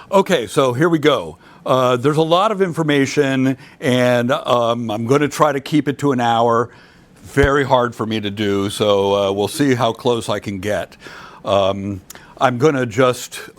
Okay, so here we go. There's a lot of information, and I'm going to try to keep it to an hour. Very hard for me to do, so we'll see how close I can get. I'm going to just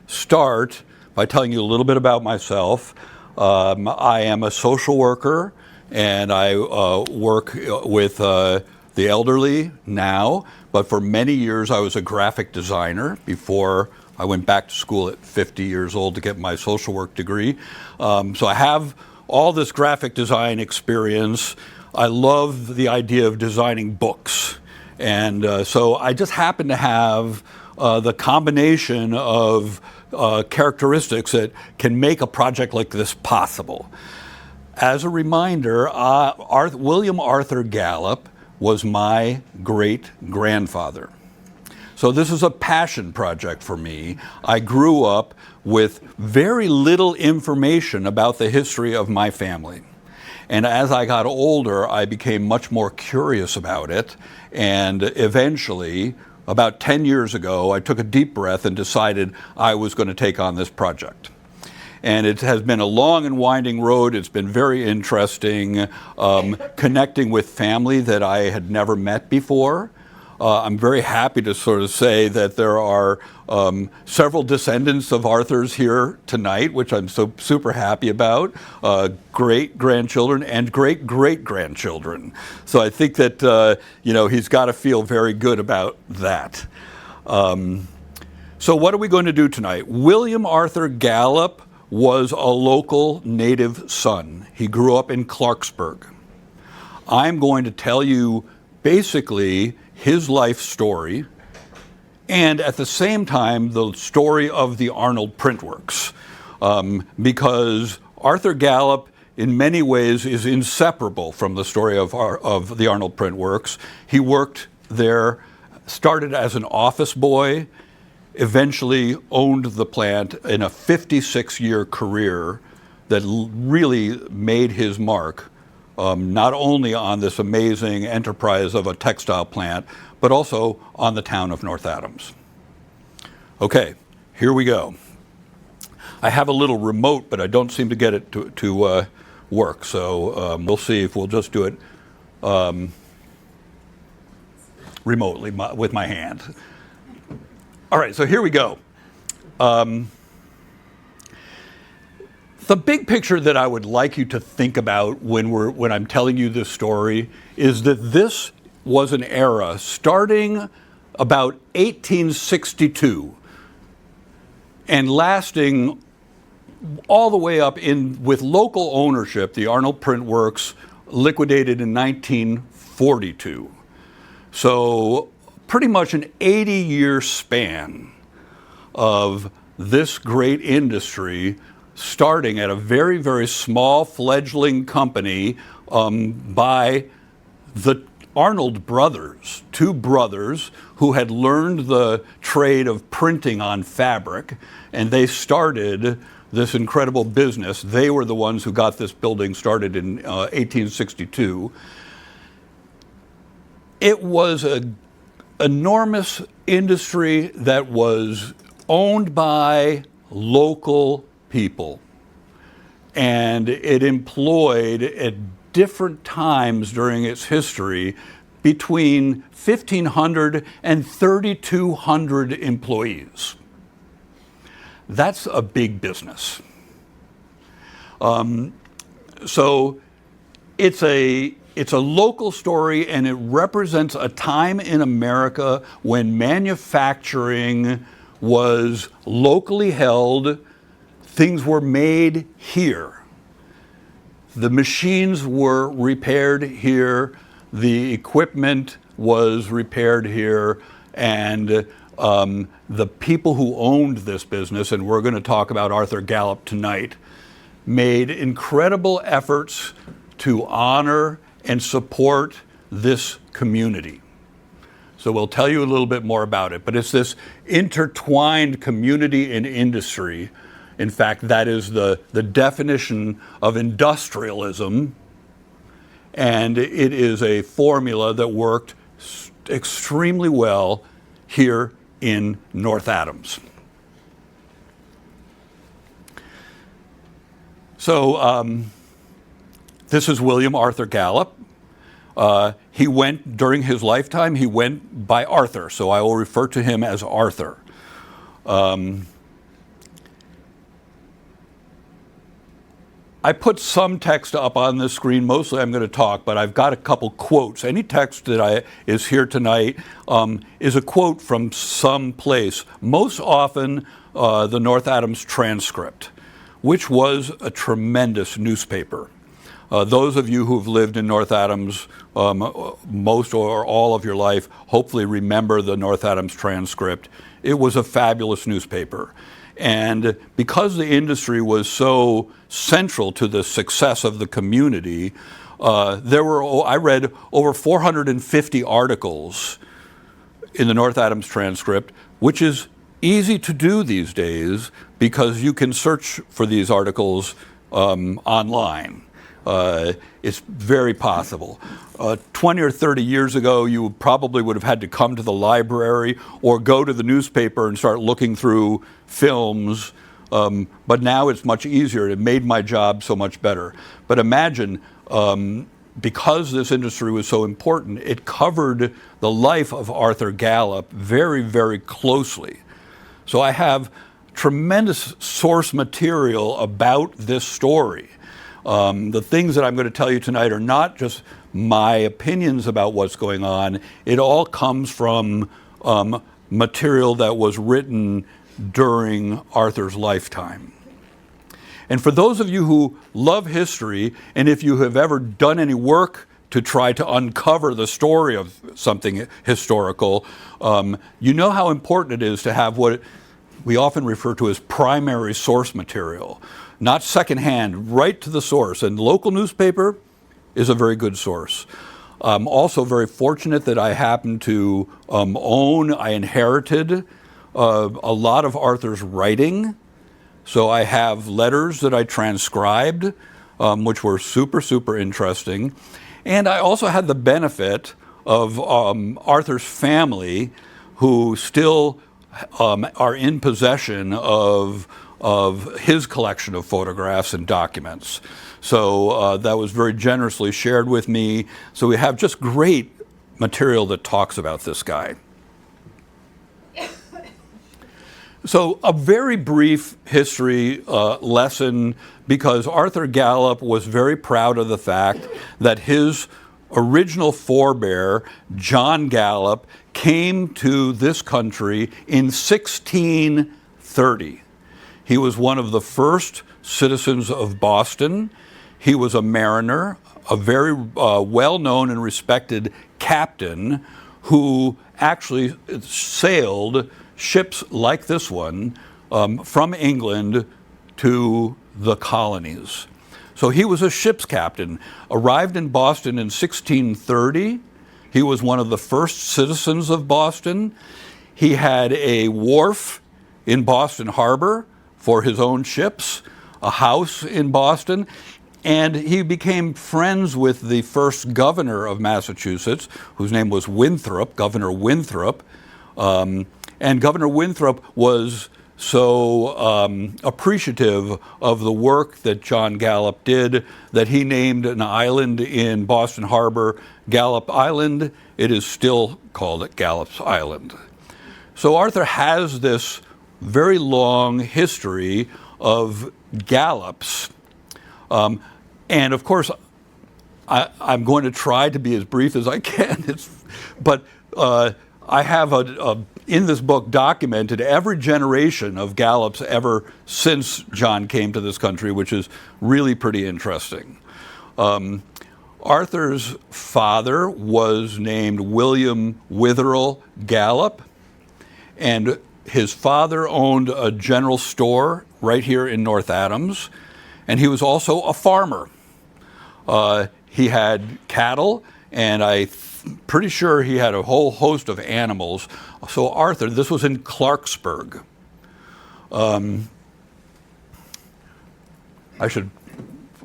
start by telling you a little bit about myself. I am a social worker, and I work with the elderly now, but for many years I was a graphic designer before I went back to school at 50 years old to get my social work degree. So I have all this graphic design experience. I love the idea of designing books. And so I just happen to have the combination of characteristics that can make a project like this possible. As a reminder, William Arthur Gallup was my great-grandfather. So this is a passion project for me. I grew up with very little information about the history of my family. And as I got older, I became much more curious about it. And eventually, about 10 years ago, I took a deep breath and decided I was going to take on this project. And it has been a long and winding road. It's been very interesting connecting with family that I had never met before. I'm very happy to sort of say that there are several descendants of Arthur's here tonight, which I'm so super happy about, great-grandchildren and great-great-grandchildren. So I think that, he's got to feel very good about that. So what are we going to do tonight? William Arthur Gallup was a local native son. He grew up in Clarksburg. I'm going to tell you basically his life story, and at the same time, the story of the Arnold Printworks, because Arthur Gallup, in many ways, is inseparable from the story of the Arnold Printworks. He worked there, started as an office boy, eventually owned the plant in a 56-year career that really made his mark. Not only on this amazing enterprise of a textile plant, but also on the town of North Adams. Okay, here we go. I have a little remote, but I don't seem to get it to work, so we'll see if we'll just do it remotely with my hand. All right, so here we go. The big picture that I would like you to think about when I'm telling you this story is that this was an era starting about 1862 and lasting all the way up with local ownership. The Arnold Printworks liquidated in 1942. So pretty much an 80-year span of this great industry, starting at a very, very small fledgling company by the Arnold brothers, two brothers who had learned the trade of printing on fabric, and they started this incredible business. They were the ones who got this building started in 1862. It was an enormous industry that was owned by local people, and it employed at different times during its history between 1,500 and 3,200 employees. That's a big business. So it's a local story, and it represents a time in America when manufacturing was locally held. Things were made here. The machines were repaired here. The equipment was repaired here. And the people who owned this business, and we're going to talk about Arthur Gallup tonight, made incredible efforts to honor and support this community. So we'll tell you a little bit more about it. But it's this intertwined community and industry. In fact, that is the definition of industrialism, and it is a formula that worked extremely well here in North Adams. So this is William Arthur Gallup. He went, during his lifetime, he went by Arthur, so I will refer to him as Arthur. I put some text up on the screen. Mostly I'm going to talk, but I've got a couple quotes. Any text that is here tonight is a quote from some place, most often the North Adams Transcript, which was a tremendous newspaper. Those of you who've lived in North Adams most or all of your life hopefully remember the North Adams Transcript. It was a fabulous newspaper. And because the industry was so central to the success of the community, I read over 450 articles in the North Adams Transcript, which is easy to do these days because you can search for these articles online. It's very possible. 20 or 30 years ago, you probably would have had to come to the library or go to the newspaper and start looking through films. But now it's much easier. It made my job so much better. But imagine, because this industry was so important, it covered the life of Arthur Gallup very, very closely. So I have tremendous source material about this story. The things that I'm going to tell you tonight are not just my opinions about what's going on. It all comes from material that was written during Arthur's lifetime. And for those of you who love history, and if you have ever done any work to try to uncover the story of something historical, you know how important it is to have what we often refer to as primary source material. Not secondhand, right to the source. And the local newspaper is a very good source. I'm also very fortunate that I happen to I inherited a lot of Arthur's writing. So I have letters that I transcribed, which were super, super interesting. And I also had the benefit of Arthur's family, who still are in possession of his collection of photographs and documents. So that was very generously shared with me. So we have just great material that talks about this guy. So a very brief history lesson, because Arthur Gallup was very proud of the fact that his original forebear, John Gallup, came to this country in 1630. He was one of the first citizens of Boston. He was a mariner, a very well-known and respected captain who actually sailed ships like this one from England to the colonies. So he was a ship's captain, arrived in Boston in 1630. He was one of the first citizens of Boston. He had a wharf in Boston Harbor for his own ships, a house in Boston, and he became friends with the first governor of Massachusetts, whose name was Winthrop, Governor Winthrop. And Governor Winthrop was so appreciative of the work that John Gallup did that he named an island in Boston Harbor Gallup Island. It is still called Gallup's Island. So Arthur has this very long history of Gallups. And of course, I'm going to try to be as brief as I can. But I have in this book documented every generation of Gallups ever since John came to this country, which is really pretty interesting. Arthur's father was named William Witherell Gallup, and his father owned a general store right here in North Adams, and he was also a farmer. He had cattle, and I'm pretty sure he had a whole host of animals. So Arthur, this was in Clarksburg. I should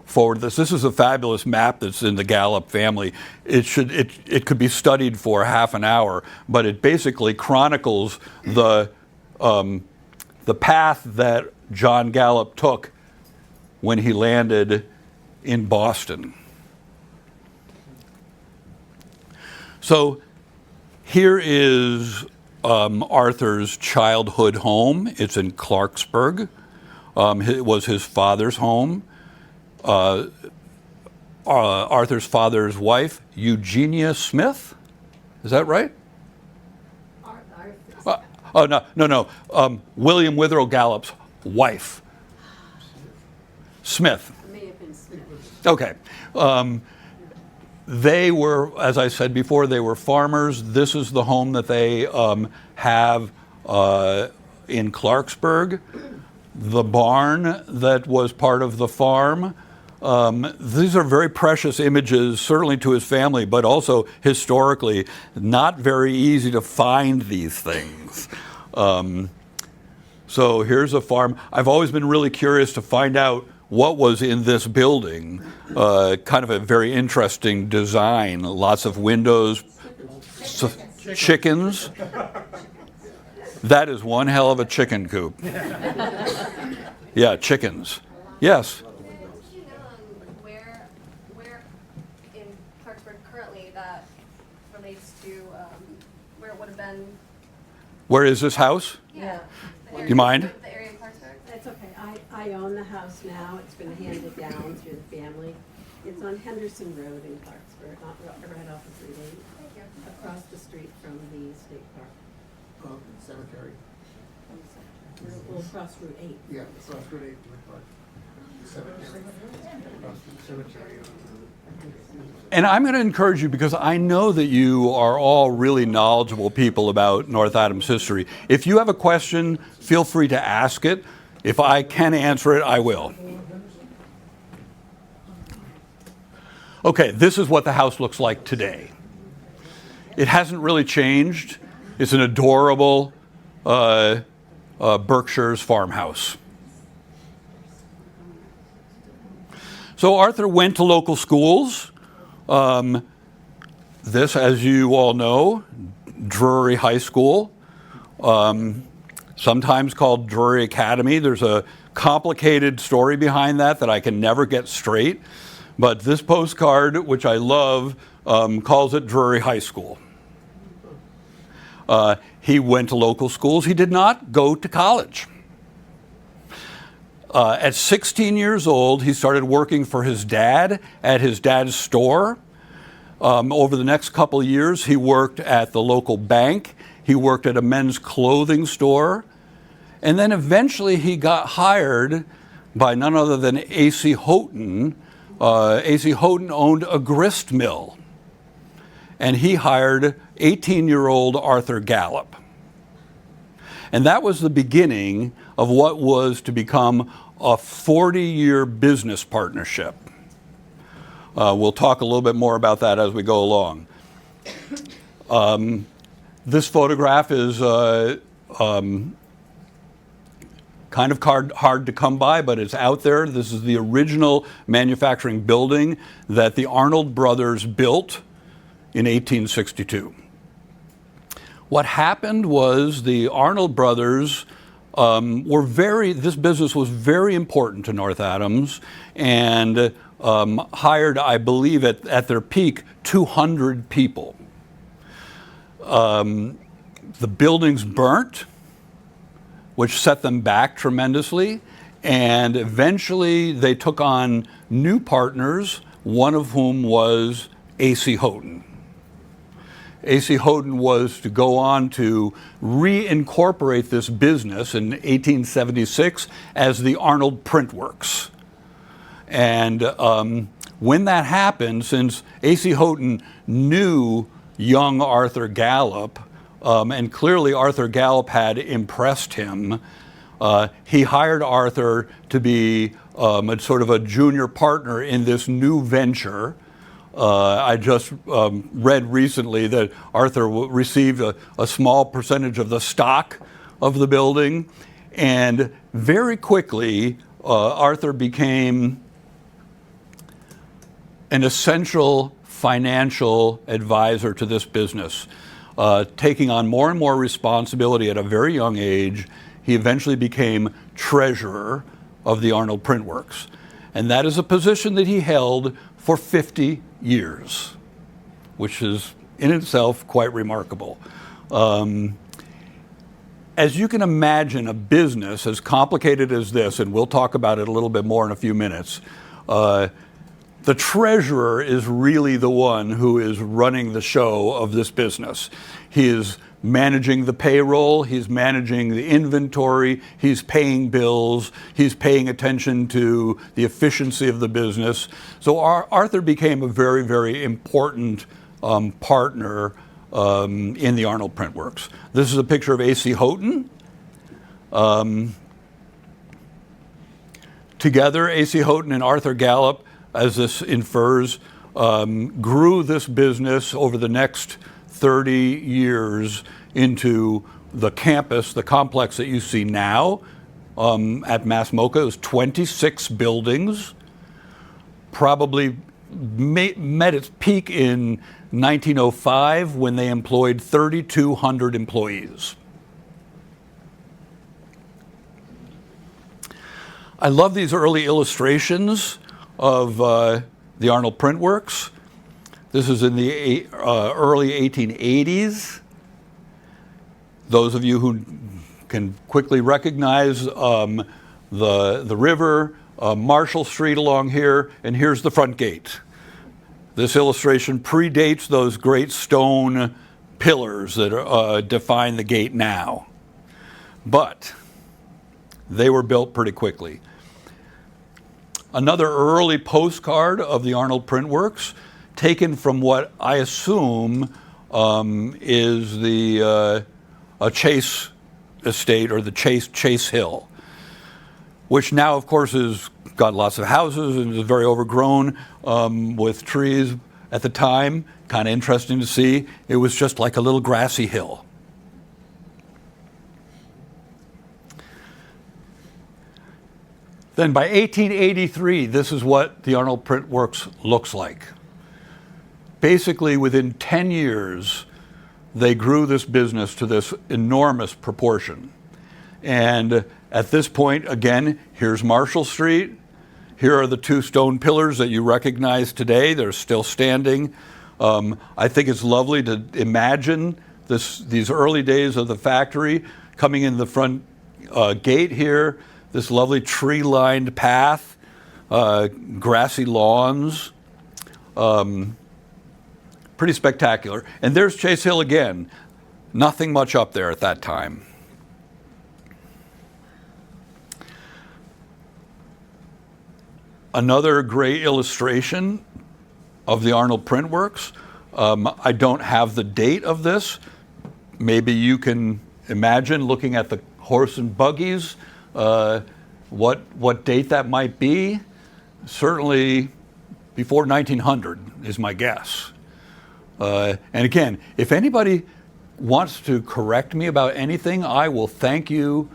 forward this. This is a fabulous map that's in the Gallup family. It could be studied for half an hour, but it basically chronicles the path that John Gallup took when he landed in Boston. So here is Arthur's childhood home. It's in Clarksburg. It was his father's home. Arthur's father's wife, Eugenia Smith. Is that right? No. William Witherell Gallup's wife. Smith. It may have been Smith. Okay. They were, as I said before, they were farmers. This is the home that they have in Clarksburg. The barn that was part of the farm. These are very precious images, certainly to his family, but also historically, not very easy to find these things. So here's a farm. I've always been really curious to find out what was in this building. Kind of a very interesting design. Lots of windows, chickens. That is one hell of a chicken coop. Yeah, chickens. Yes. Do you know where in Clarksburg currently that relates to where it would have been? Where is this house? Yeah. Do you mind? The area of Clarksburg? That's okay. I own the house now. It's been handed down through the family. It's on Henderson Road in Clarksburg, right off of Route 8, Thank you. across the street from the state park. Cemetery. We'll cross Route 8. Yeah, across Route 8 to the park. Cemetery. Across the cemetery. And I'm going to encourage you, because I know that you are all really knowledgeable people about North Adams history. If you have a question, feel free to ask it. If I can answer it, I will. Okay, this is what the house looks like today. It hasn't really changed. It's an adorable Berkshire's farmhouse. So Arthur went to local schools. This, as you all know, Drury High School, sometimes called Drury Academy. There's a complicated story behind that I can never get straight. But this postcard, which I love, calls it Drury High School. He went to local schools. He did not go to college. At 16 years old, he started working for his dad at his dad's store. Over the next couple of years, he worked at the local bank. He worked at a men's clothing store. And then eventually he got hired by none other than A.C. Houghton. A.C. Houghton owned a grist mill. And he hired 18-year-old Arthur Gallup. And that was the beginning of what was to become a 40-year business partnership. We'll talk a little bit more about that as we go along. This photograph is kind of hard to come by, but it's out there. This is the original manufacturing building that the Arnold brothers built in 1862. What happened was the Arnold brothers this business was very important to North Adams, and hired, I believe, at their peak, 200 people. The buildings burnt, which set them back tremendously, and eventually they took on new partners, one of whom was A.C. Houghton. A.C. Houghton was to go on to reincorporate this business in 1876 as the Arnold Print Works. And when that happened, since A.C. Houghton knew young Arthur Gallup, and clearly Arthur Gallup had impressed him, he hired Arthur to be sort of a junior partner in this new venture. I just read recently that Arthur received a small percentage of the stock of the building, and very quickly Arthur became an essential financial advisor to this business, taking on more and more responsibility at a very young age. He eventually became treasurer of the Arnold Print Works. And that is a position that he held for 50 years, which is in itself quite remarkable. As you can imagine, a business as complicated as this, and we'll talk about it a little bit more in a few minutes, the treasurer is really the one who is running the show of this business. He is managing the payroll, he's managing the inventory, he's paying bills, he's paying attention to the efficiency of the business. So Arthur became a very, very important partner in the Arnold Printworks. This is a picture of A.C. Houghton. Together, A.C. Houghton and Arthur Gallup, as this infers, grew this business over the next 30 years into the campus, the complex that you see now at Mass MoCA. It was 26 buildings, probably met its peak in 1905 when they employed 3,200 employees. I love these early illustrations of the Arnold Printworks. This is in the early 1880s. Those of you who can quickly recognize the river, Marshall Street along here, and here's the front gate. This illustration predates those great stone pillars that define the gate now. But they were built pretty quickly. Another early postcard of the Arnold Printworks, taken from what I assume is the Chase estate, or the Chase Hill, which now, of course, has got lots of houses and is very overgrown with trees. At the time, kind of interesting to see, it was just like a little grassy hill. Then by 1883, this is what the Arnold Printworks looks like. Basically, within 10 years, they grew this business to this enormous proportion. And at this point, again, here's Marshall Street. Here are the two stone pillars that you recognize today. They're still standing. I think it's lovely to imagine these early days of the factory coming in the front gate here, this lovely tree-lined path, grassy lawns. Pretty spectacular. And there's Chase Hill again. Nothing much up there at that time. Another great illustration of the Arnold Printworks. I don't have the date of this. Maybe you can imagine, looking at the horse and buggies, what date that might be. Certainly before 1900 is my guess. And again, if anybody wants to correct me about anything, I will thank you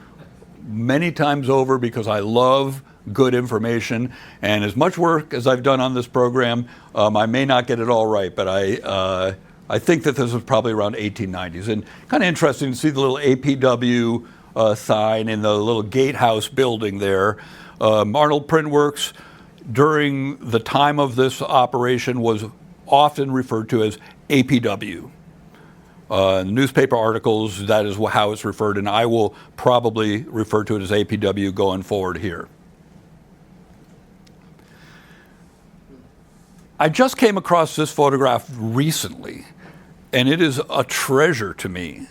many times over, because I love good information. And as much work as I've done on this program, I may not get it all right, but I think that this was probably around 1890s. And kind of interesting to see the little APW sign in the little gatehouse building there. Arnold Printworks, during the time of this operation, was often referred to as APW. Newspaper articles, that is how it's referred, and I will probably refer to it as APW going forward here. I just came across this photograph recently, and it is a treasure to me.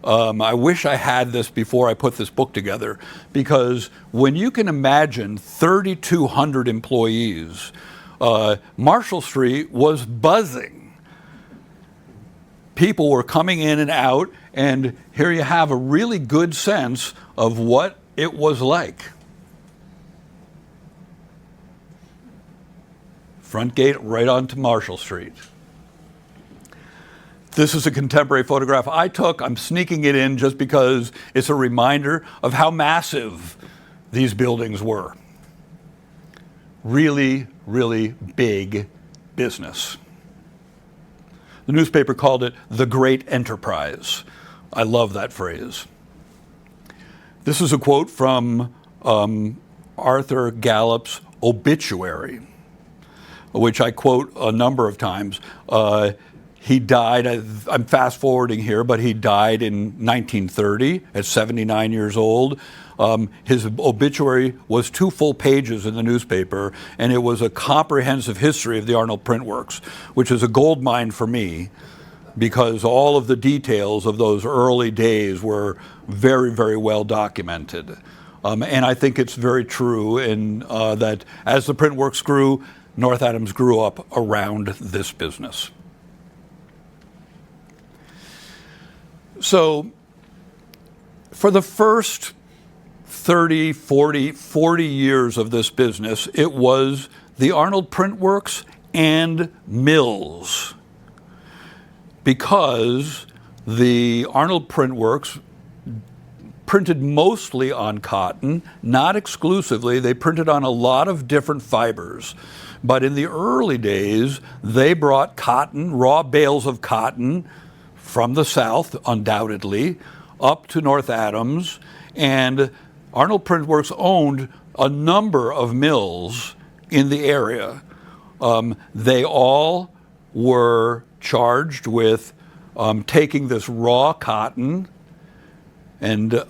I wish I had this before I put this book together, because when you can imagine 3,200 employees, Marshall Street was buzzing. People were coming in and out, and here you have a really good sense of what it was like. Front gate right onto Marshall Street. This is a contemporary photograph I took. I'm sneaking it in just because it's a reminder of how massive these buildings were. Really, really big business. The newspaper called it the Great Enterprise. I love that phrase. This is a quote from Arthur Gallup's obituary, which I quote a number of times. He died, I'm fast forwarding here, but he died in 1930 at 79 years old. His obituary was 2 full pages in the newspaper, and it was a comprehensive history of the Arnold Print Works, which is a gold mine for me, because all of the details of those early days were very, very well documented. And I think it's very true in that as the print works grew, North Adams grew up around this business. So for the first 30, 40 years of this business, it was the Arnold Print Works and mills, because the Arnold Print Works printed mostly on cotton, not exclusively. They printed on a lot of different fibers. But in the early days, they brought cotton, raw bales of cotton from the South, undoubtedly, up to North Adams. And Arnold Print Works owned a number of mills in the area. They all were charged with taking this raw cotton and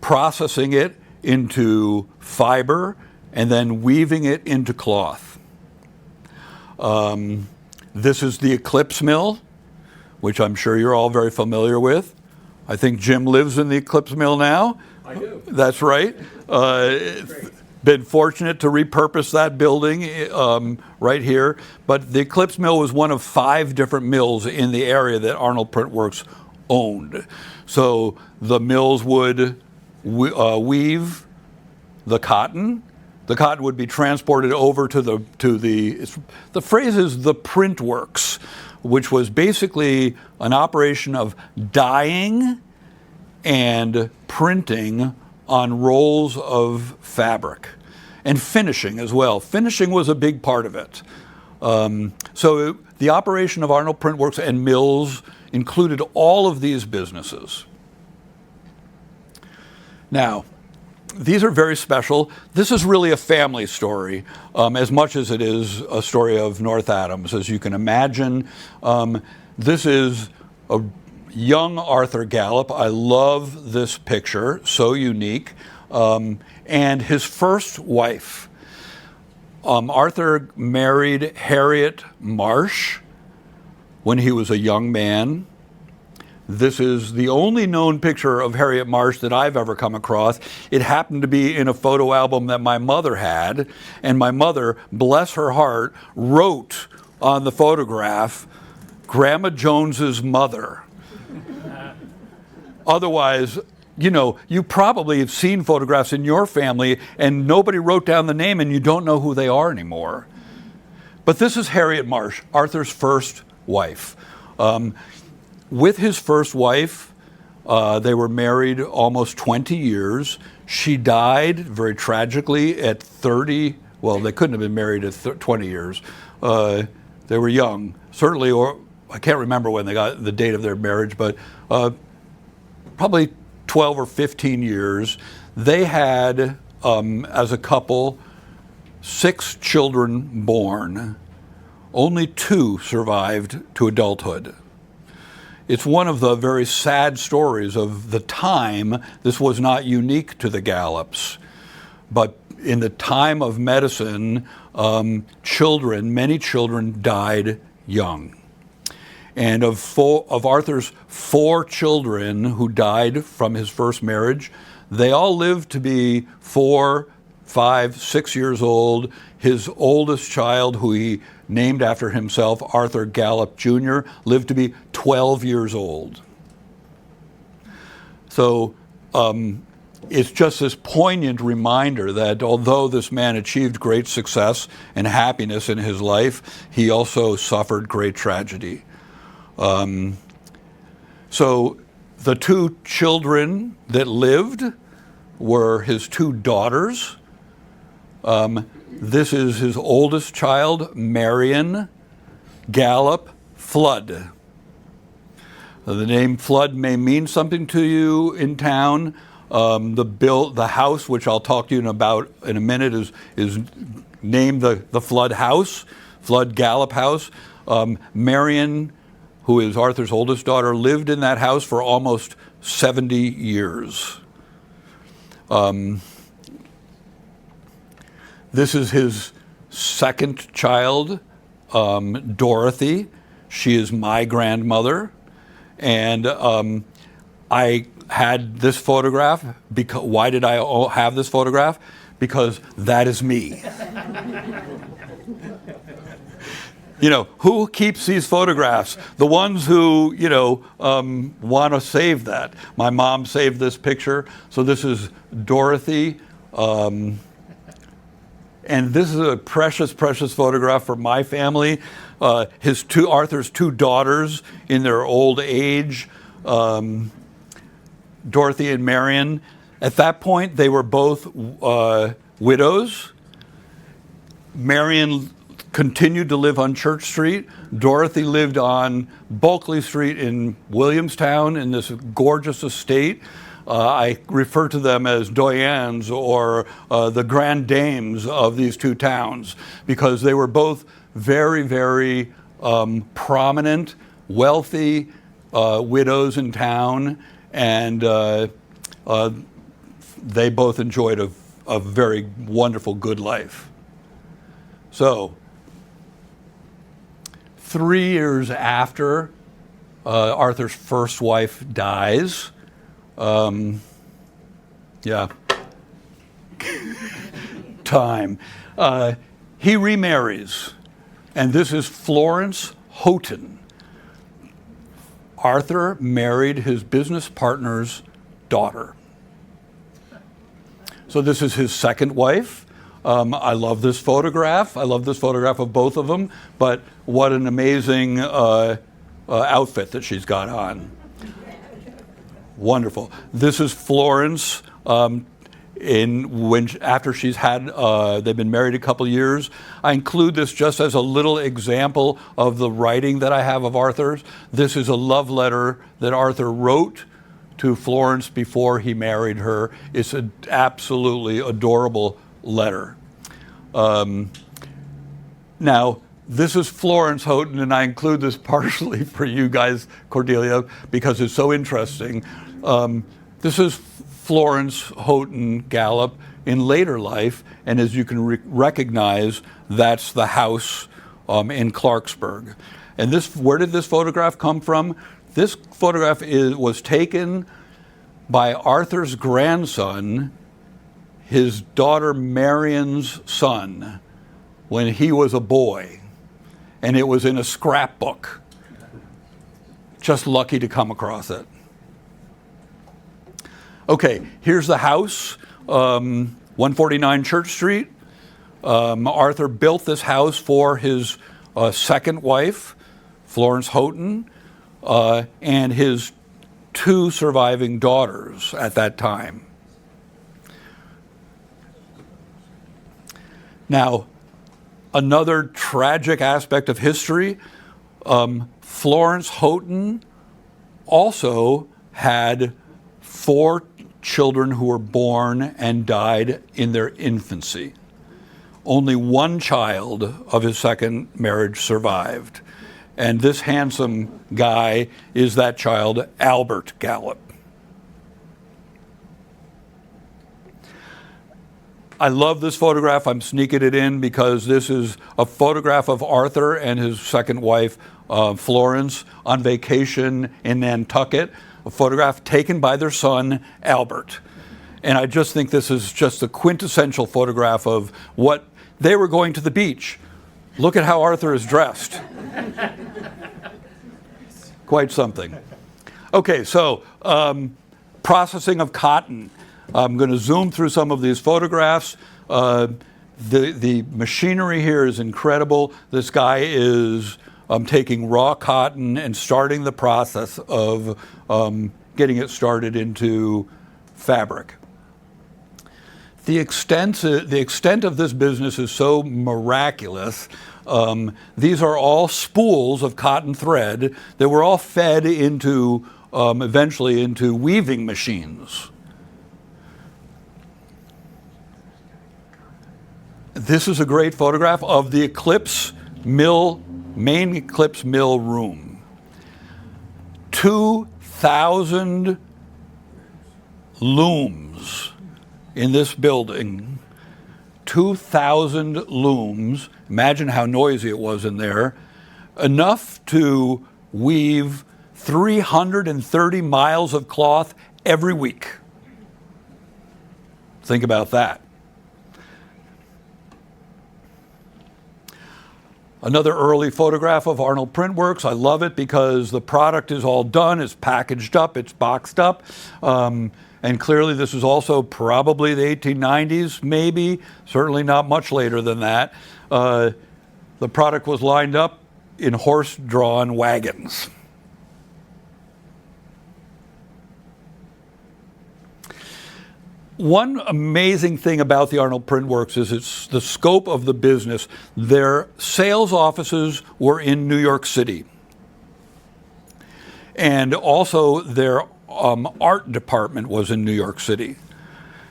processing it into fiber and then weaving it into cloth. This is the Eclipse Mill, which I'm sure you're all very familiar with. I think Jim lives in the Eclipse Mill now. I do. That's right. Been fortunate to repurpose that building right here. But the Eclipse Mill was one of 5 different mills in the area that Arnold Print Works owned. So the mills would weave the cotton. The cotton would be transported over to the phrase is the print works, which was basically an operation of dyeing and printing on rolls of fabric, and finishing as well. Finishing was a big part of it. So the operation of Arnold Print Works and mills included all of these businesses. Now, these are very special. This is really a family story, as much as it is a story of North Adams. As you can imagine, this is a young Arthur Gallup. I love this picture, so unique. And his first wife. Arthur married Harriet Marsh when he was a young man. This is the only known picture of Harriet Marsh that I've ever come across. It happened to be in a photo album that my mother had, and my mother, bless her heart, wrote on the photograph, Grandma Jones's mother. Otherwise, you know, you probably have seen photographs in your family and nobody wrote down the name and you don't know who they are anymore. But this is Harriet Marsh, Arthur's first wife. With his first wife, they were married almost 20 years. She died very tragically at 30. Well, they couldn't have been married at 20 years. They were young, certainly, or I can't remember when they got the date of their marriage, but probably 12 or 15 years. They had, as a couple, 6 children born. Only 2 survived to adulthood. It's one of the very sad stories of the time. This was not unique to the Gallups, but in the time of medicine, many children died young. And of Arthur's 4 children who died from his first marriage, they all lived to be 4, 5, 6 years old. His oldest child, who he named after himself, Arthur Gallup Jr., lived to be 12 years old. So it's just this poignant reminder that although this man achieved great success and happiness in his life, he also suffered great tragedy. So the 2 children that lived were his 2 daughters. This is his oldest child, Marion Gallup Flood. The name Flood may mean something to you in town. The house, which I'll talk to you about in a minute, is named the Flood House, Flood Gallup House. Marion, who is Arthur's oldest daughter, lived in that house for almost 70 years. This is his second child, Dorothy. She is my grandmother. And I had this photograph. Why did I have this photograph? Because that is me. You know, who keeps these photographs? The ones who, want to save that. My mom saved this picture. So this is Dorothy. And this is a precious, precious photograph for my family. Arthur's two daughters in their old age, Dorothy and Marion. At that point, they were both widows. Marion continued to live on Church Street. Dorothy lived on Bulkley Street in Williamstown in this gorgeous estate. I refer to them as doyens, or the grand dames of these two towns, because they were both very, very prominent, wealthy widows in town, and they both enjoyed a very wonderful, good life. So, 3 years after Arthur's first wife dies, time. He remarries, and this is Florence Houghton. Arthur married his business partner's daughter. So this is his second wife. I love this photograph. I love this photograph of both of them, but what an amazing outfit that she's got on. Wonderful. This is Florence after she's had, they've been married a couple years. I include this just as a little example of the writing that I have of Arthur's. This is a love letter that Arthur wrote to Florence before he married her. It's an absolutely adorable letter. Now, this is Florence Houghton, and I include this partially for you guys, Cordelia, because it's so interesting. This is Florence Houghton Gallup in later life, and as you can recognize, that's the house in Clarksburg. And where did this photograph come from? This photograph was taken by Arthur's grandson, his daughter Marion's son, when he was a boy. And it was in a scrapbook. Just lucky to come across it. Okay, here's the house, 149 Church Street. Arthur built this house for his second wife, Florence Houghton, and his two surviving daughters at that time. Now, another tragic aspect of history, Florence Houghton also had 4 children who were born and died in their infancy. Only one child of his second marriage survived. And this handsome guy is that child, Albert Gallup. I love this photograph. I'm sneaking it in because this is a photograph of Arthur and his second wife, Florence, on vacation in Nantucket, a photograph taken by their son, Albert. And I just think this is just a quintessential photograph of what they were going to the beach. Look at how Arthur is dressed. Quite something. Okay, so processing of cotton. I'm going to zoom through some of these photographs. The machinery here is incredible. This guy is taking raw cotton and starting the process of getting it started into fabric. The extent of this business is so miraculous. These are all spools of cotton thread that were all fed into, eventually into weaving machines. This is a great photograph of the Eclipse Mill, main Eclipse Mill room. 2,000 looms in this building. 2,000 looms. Imagine how noisy it was in there. Enough to weave 330 miles of cloth every week. Think about that. Another early photograph of Arnold Printworks. I love it because the product is all done, it's packaged up, it's boxed up. And clearly this is also probably the 1890s, maybe, certainly not much later than that. The product was lined up in horse-drawn wagons. One amazing thing about the Arnold Printworks is it's the scope of the business. Their sales offices were in New York City. And also their art department was in New York City.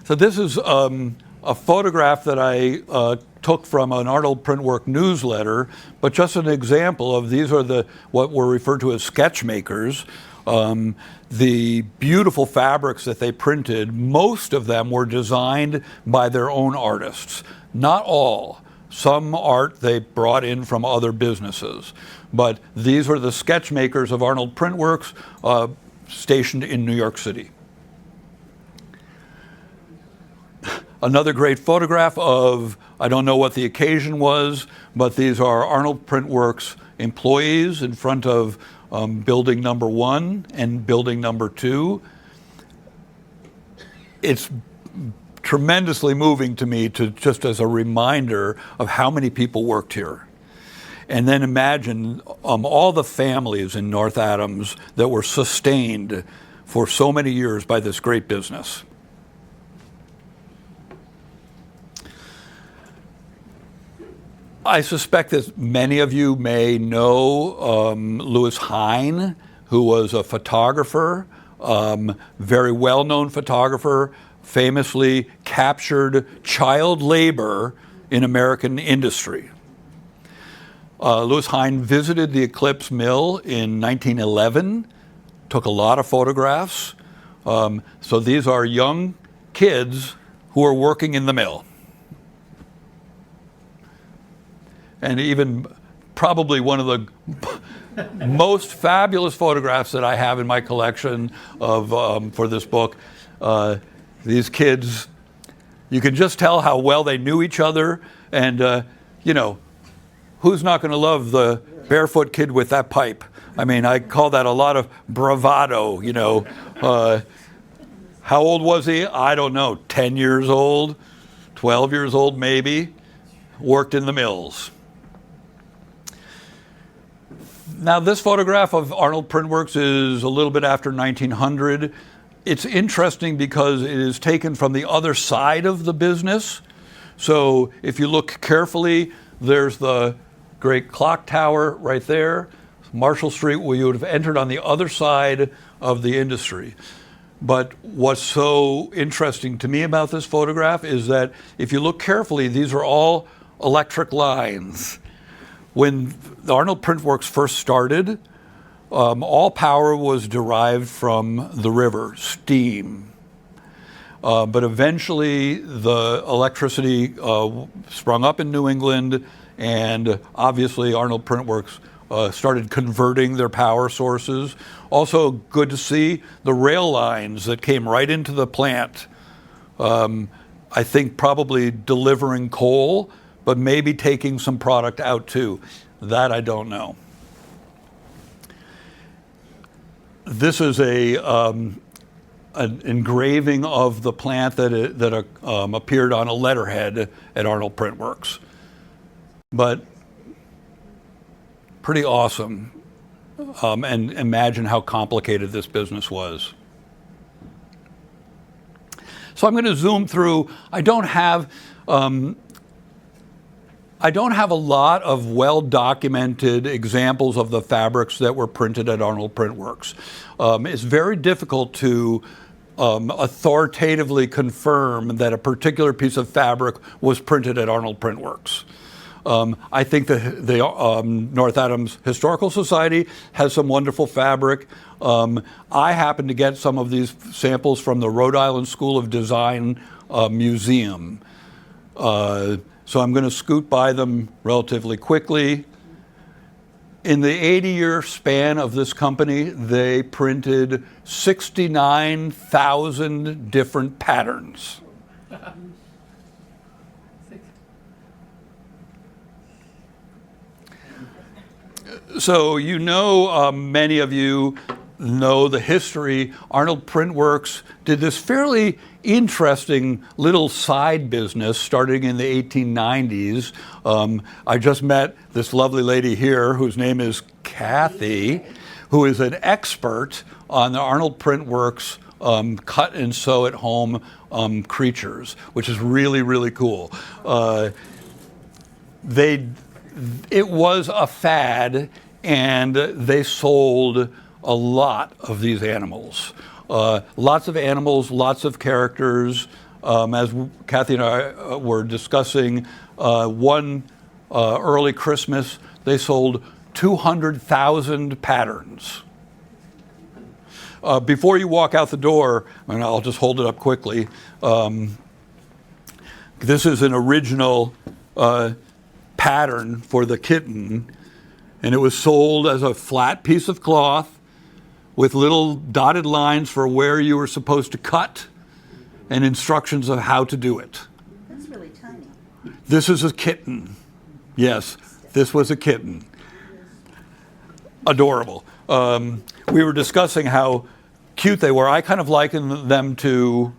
So this is a photograph that I took from an Arnold Printwork newsletter, but just an example of these are what were referred to as sketch makers. The beautiful fabrics that they printed, most of them were designed by their own artists. Not all. Some art they brought in from other businesses. But these are the sketch makers of Arnold Printworks stationed in New York City. Another great photograph of, I don't know what the occasion was, but these are Arnold Printworks employees in front of building number 1 and building number 2. It's tremendously moving to me just as a reminder of how many people worked here. And then imagine all the families in North Adams that were sustained for so many years by this great business. I suspect that many of you may know Louis Hine, who was a photographer, very well-known photographer, famously captured child labor in American industry. Louis Hine visited the Eclipse Mill in 1911, took a lot of photographs. So these are young kids who are working in the mill. And even probably one of the most fabulous photographs that I have in my collection for this book. These kids, you can just tell how well they knew each other. And, who's not going to love the barefoot kid with that pipe? I mean, I call that a lot of bravado, How old was he? I don't know, 10 years old, 12 years old maybe, worked in the mills. Now, this photograph of Arnold Printworks is a little bit after 1900. It's interesting because it is taken from the other side of the business. So if you look carefully, there's the great clock tower right there, Marshall Street, where you would have entered on the other side of the industry. But what's so interesting to me about this photograph is that if you look carefully, these are all electric lines. When the Arnold Printworks first started, all power was derived from the river, steam. But eventually the electricity sprung up in New England, and obviously Arnold Printworks started converting their power sources. Also good to see the rail lines that came right into the plant. I think probably delivering coal, but maybe taking some product out too. That I don't know. This is an engraving of the plant that appeared on a letterhead at Arnold Printworks. But pretty awesome. And imagine how complicated this business was. So I'm going to zoom through. I don't have a lot of well-documented examples of the fabrics that were printed at Arnold Printworks. It's very difficult to authoritatively confirm that a particular piece of fabric was printed at Arnold Printworks. I think the North Adams Historical Society has some wonderful fabric. I happen to get some of these samples from the Rhode Island School of Design Museum. So I'm going to scoot by them relatively quickly. In the 80-year span of this company, they printed 69,000 different patterns. So you know, many of you know the history. Arnold Printworks did this fairly interesting little side business starting in the 1890s. I just met this lovely lady here whose name is Kathy, who is an expert on the Arnold Printworks cut and sew at home creatures, which is really, really cool. It was a fad, and they sold a lot of these animals. Lots of animals, lots of characters. As Kathy and I were discussing, one early Christmas, they sold 200,000 patterns. Before you walk out the door, and I'll just hold it up quickly, this is an original pattern for the kitten, and it was sold as a flat piece of cloth with little dotted lines for where you were supposed to cut and instructions of how to do it. That's really tiny. This is a kitten. Yes, this was a kitten. Adorable. We were discussing how cute they were. I kind of liken them to,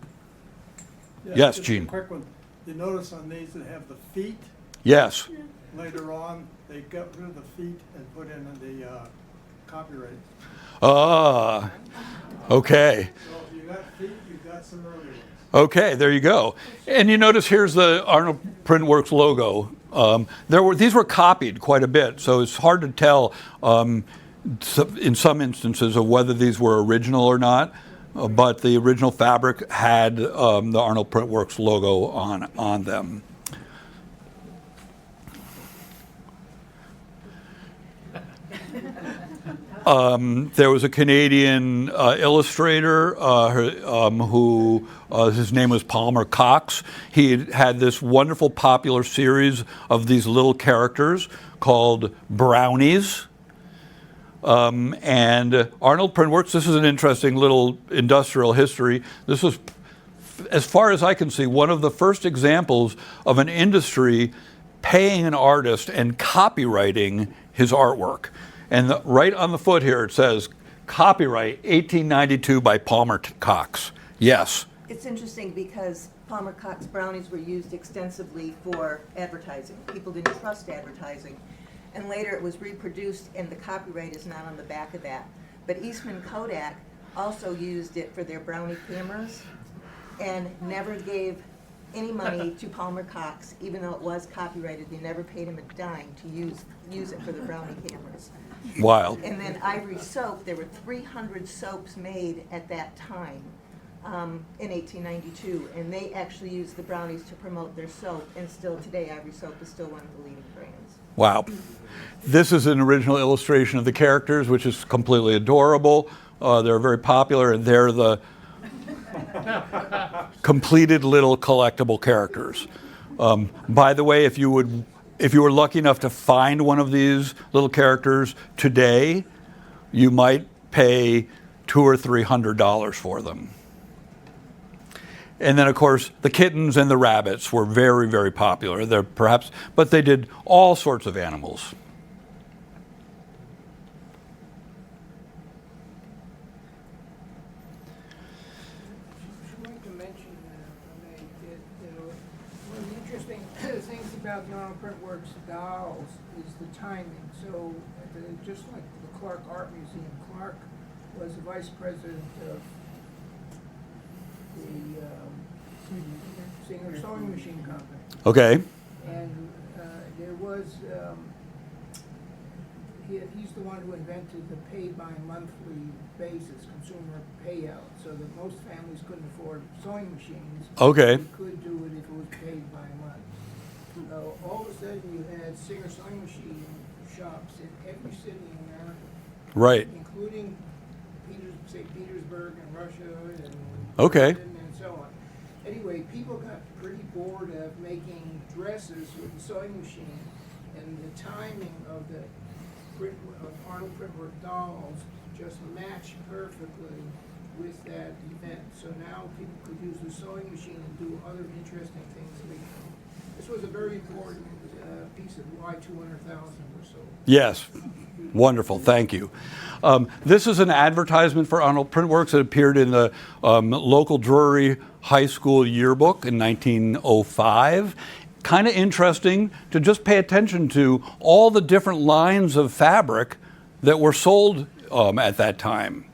yes, just a Gene. quick one. You notice on these that have the feet, Yes. later on, they got rid of the feet and put in the copyright. Ah, okay. So if you got feet, you got some early ones. Okay, there you go. And you notice here's the Arnold Printworks logo. These were copied quite a bit, so it's hard to tell in some instances of whether these were original or not. But the original fabric had the Arnold Printworks logo on them. There was a Canadian illustrator who his name was Palmer Cox. He had this wonderful popular series of these little characters called brownies. And Arnold Printworks, this is an interesting little industrial history. This was, as far as I can see, one of the first examples of an industry paying an artist and copyrighting his artwork. And right on the foot here it says, copyright 1892 by Palmer Cox. Yes. It's interesting because Palmer Cox brownies were used extensively for advertising. People didn't trust advertising. And later it was reproduced and the copyright is not on the back of that. But Eastman Kodak also used it for their brownie cameras and never gave any money to Palmer Cox, even though it was copyrighted. They never paid him a dime to use it for the brownie cameras. Wild. And then Ivory Soap, there were 300 soaps made at that time in 1892, and they actually used the brownies to promote their soap, and still today Ivory Soap is still one of the leading brands. Wow. This is an original illustration of the characters, which is completely adorable. They're very popular, and they're the completed little collectible characters. By the way, if you were lucky enough to find one of these little characters today, you might pay $200 or $300 for them. And then, of course, the kittens and the rabbits were very, very popular. But they did all sorts of animals. I want to mention one of the interesting things about the Arnold Printworks dolls is the timing. So, just like the Clark Art Museum, Clark was the vice president of the Singer Sewing Machine Company. Okay. And there was, he's the one who invented the pay-by-monthly basis, consumer payout, so that most families couldn't afford sewing machines. Okay. They could do it if it was paid by month. So all of a sudden, you had Singer sewing machine shops in every city in America, Right. including St. Petersburg and Russia and Okay. London and so on. Anyway, people got pretty bored of making dresses with the sewing machine, and the timing of the Arnold Printwork dolls just matched perfectly with that event. So now people could use the sewing machine and do other interesting things. This was a very important piece of why 200,000 or so. Yes. Wonderful. Thank you. This is an advertisement for Arnold Printworks. It appeared in the local Drury High School yearbook in 1905. Kind of interesting to just pay attention to all the different lines of fabric that were sold at that time.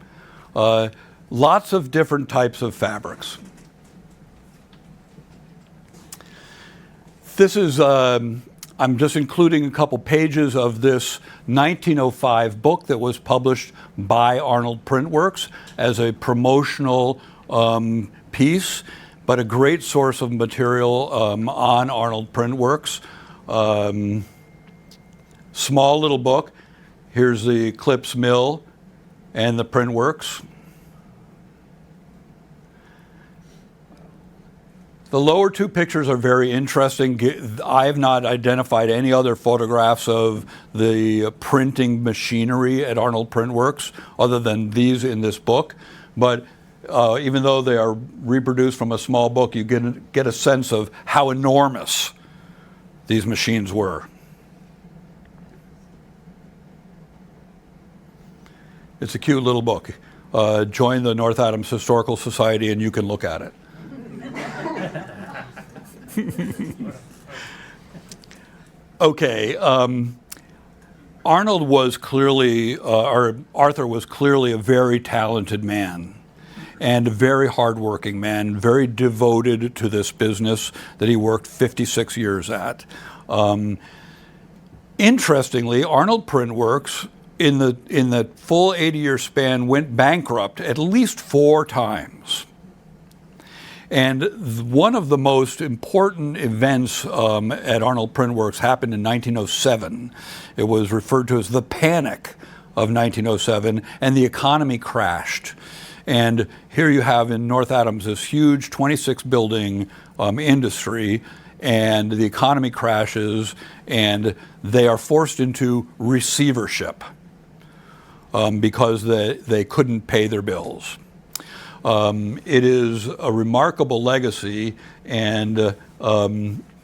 Lots of different types of fabrics. This is, I'm just including a couple pages of this 1905 book that was published by Arnold Printworks as a promotional piece, but a great source of material on Arnold Printworks. Small little book. Here's the Eclipse Mill and the Printworks. The lower two pictures are very interesting. I have not identified any other photographs of the printing machinery at Arnold Printworks other than these in this book. But even though they are reproduced from a small book, you get a sense of how enormous these machines were. It's a cute little book. Join the North Adams Historical Society and you can look at it. Okay, Arnold was clearly, or Arthur was clearly a very talented man and a very hardworking man, very devoted to this business that he worked 56 years at. Interestingly, Arnold Printworks in the full 80-year span went bankrupt at least 4 times. And one of the most important events at Arnold Printworks happened in 1907. It was referred to as the Panic of 1907, and the economy crashed. And here you have in North Adams this huge 26-building industry, and the economy crashes, and they are forced into receivership because they couldn't pay their bills. It is a remarkable legacy, and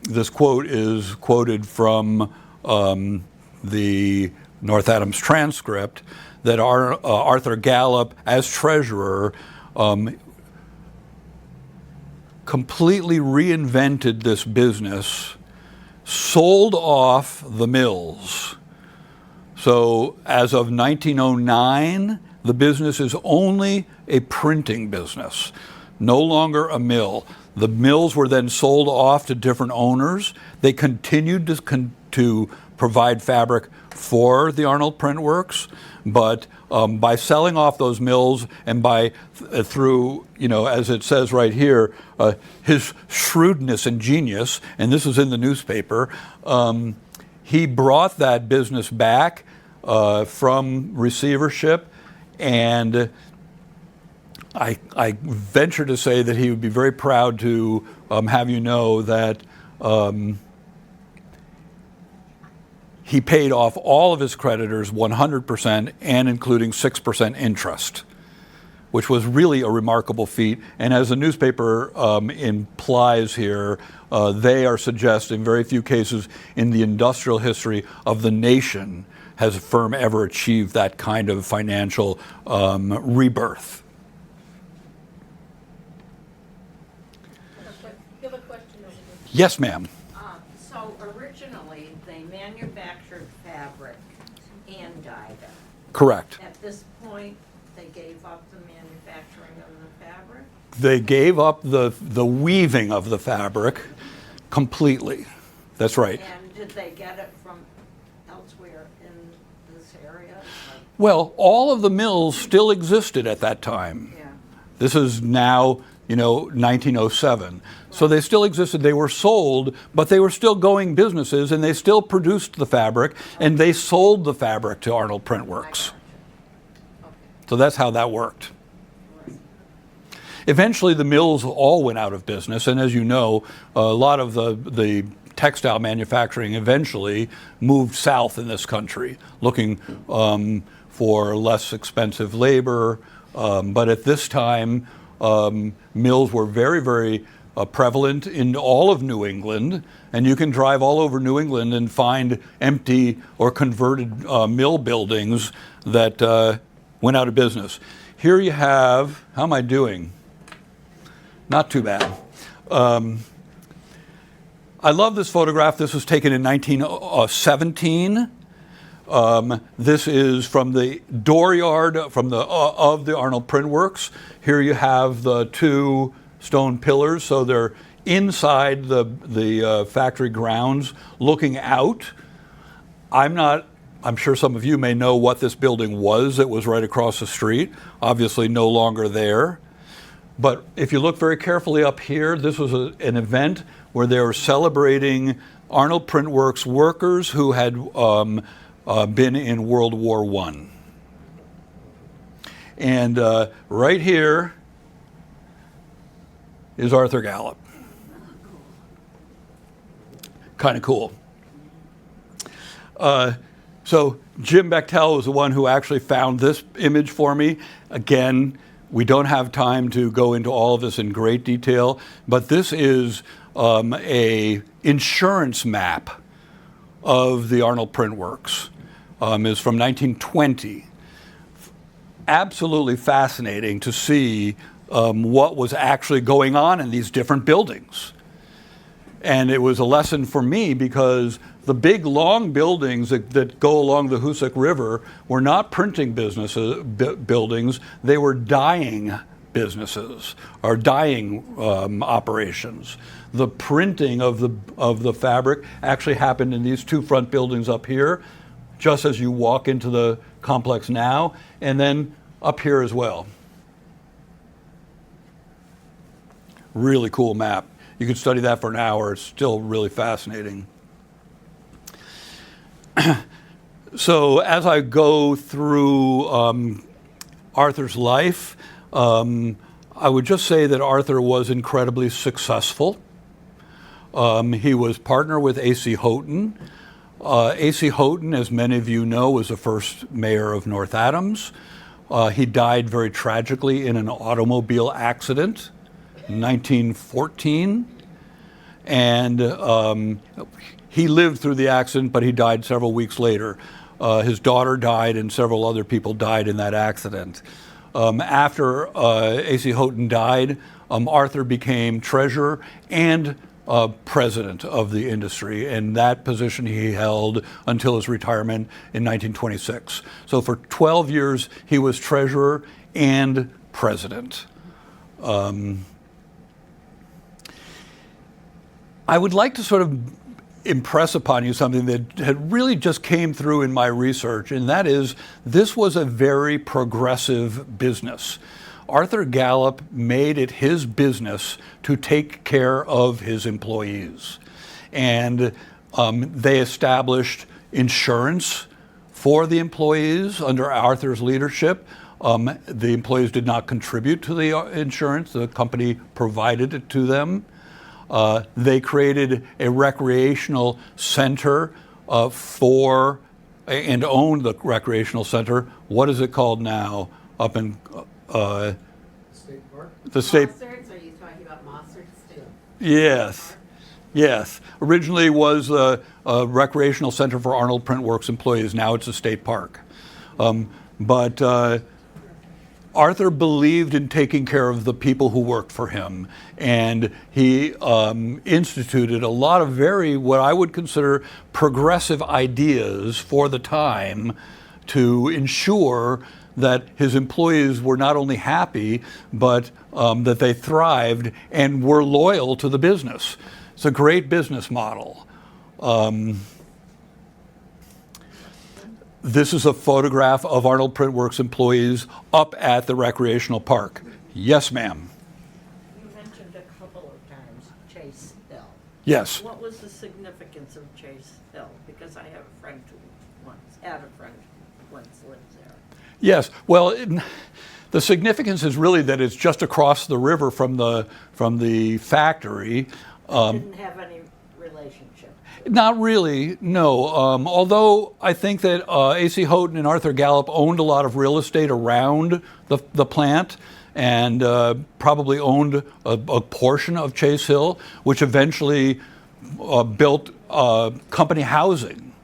this quote is quoted from the North Adams transcript that Arthur Gallup, as treasurer, completely reinvented this business, sold off the mills. So as of 1909, the business is only a printing business, no longer a mill. The mills were then sold off to different owners. They continued to provide fabric for the Arnold Printworks, but by selling off those mills and through, as it says right here, his shrewdness and genius, and this is in the newspaper, he brought that business back from receivership, and I venture to say that he would be very proud to have you know that he paid off all of his creditors 100% and including 6% interest, which was really a remarkable feat. And as the newspaper implies here, they are suggesting very few cases in the industrial history of the nation has a firm ever achieved that kind of financial rebirth. You have a question over here. Yes, ma'am. So originally, they manufactured fabric and dyed it. Correct. At this point, they gave up the manufacturing of the fabric? They gave up the weaving of the fabric completely. That's right. And did they get it from elsewhere in this this area? Like, Well, all of the mills still existed at that time. yeah. This is now, 1907. So they still existed. They were sold, but they were still going businesses, and they still produced the fabric, and they sold the fabric to Arnold Print I Works. gotcha. Okay. So that's how that worked. Right. Eventually, the mills all went out of business, and as you know, a lot of the textile manufacturing eventually moved south in this country, looking for less expensive labor. But at this time, mills were very, very prevalent in all of New England, and you can drive all over New England and find empty or converted mill buildings that went out of business. Here you have, how am I doing? Not too bad. I love this photograph. This was taken in 1917. This is from the dooryard of the Arnold Print Works. Here you have the two stone pillars, so they're inside the factory grounds, looking out. I'm sure some of you may know what this building was. It was right across the street, obviously no longer there. But if you look very carefully up here, this was an event where they were celebrating Arnold Print Works workers who had been in World War I. And right here is Arthur Gallup. Kind of cool. So Jim Bechtel was the one who actually found this image for me. Again, we don't have time to go into all of this in great detail, but this is a insurance map of the Arnold Print Works. Is from 1920. Absolutely fascinating to see what was actually going on in these different buildings. And it was a lesson for me because the big long buildings that go along the Hoosick River were not printing buildings, they were dyeing businesses or dyeing operations. The printing of the fabric actually happened in these two front buildings up here, just as you walk into the complex now, and then up here as well. Really cool map. You could study that for an hour. It's still really fascinating. So as I go through Arthur's life, I would just say that Arthur was incredibly successful. He was partner with A.C. Houghton. A.C. Houghton, as many of you know, was the first mayor of North Adams. He died very tragically in an automobile accident in 1914. And he lived through the accident, but he died several weeks later. His daughter died and several other people died in that accident. After A.C. Houghton died, Arthur became treasurer and president of the industry, and that position he held until his retirement in 1926. So for 12 years, he was treasurer and president. I would like to sort of impress upon you something that had really just came through in my research, and that is this was a very progressive business. Arthur Gallup made it his business to take care of his employees. And they established insurance for the employees under Arthur's leadership. The employees did not contribute to the insurance. The company provided it to them. They created a recreational center and owned the recreational center. What is it called now? Up in State Park? the state. Mossards, are you talking about Mossard State? Yes, yes. Originally was a recreational center for Arnold Print Works employees. Now it's a state park. But Arthur believed in taking care of the people who worked for him, and he instituted a lot of what I would consider progressive ideas for the time to ensure that his employees were not only happy, but that they thrived and were loyal to the business. It's a great business model. This is a photograph of Arnold Printworks employees up at the recreational park. Yes, ma'am. You mentioned a couple of times Chase Hill. Yes. What was the significance of Chase Hill? Because I have a friend who had a friend who once lived there. Yes. Well, the significance is really that it's just across the river from the factory. Didn't have any relationship. Not really, no. Although I think that A.C. Houghton and Arthur Gallup owned a lot of real estate around the plant, and probably owned a portion of Chase Hill, which eventually built company housing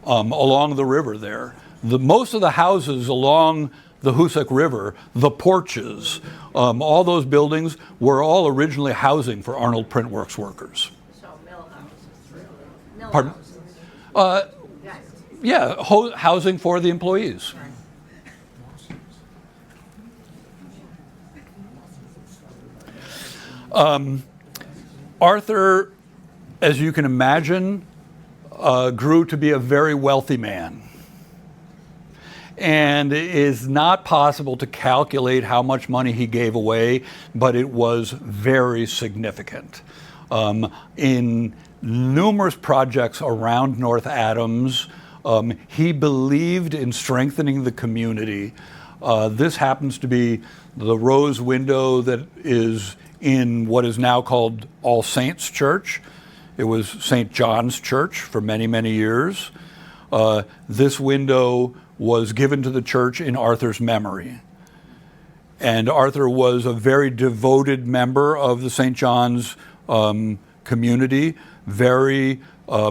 along the river there. Most of the houses along the Hoosick River, the porches, all those buildings were all originally housing for Arnold Printworks workers. So mill houses, really. Mill Pardon? houses. Yeah, housing for the employees. Arthur, as you can imagine, grew to be a very wealthy man. And it is not possible to calculate how much money he gave away, but it was very significant. In numerous projects around North Adams, he believed in strengthening the community. This happens to be the rose window that is in what is now called All Saints Church. It was St. John's Church for many, many years. This window was given to the church in Arthur's memory. And Arthur was a very devoted member of the St. John's community, very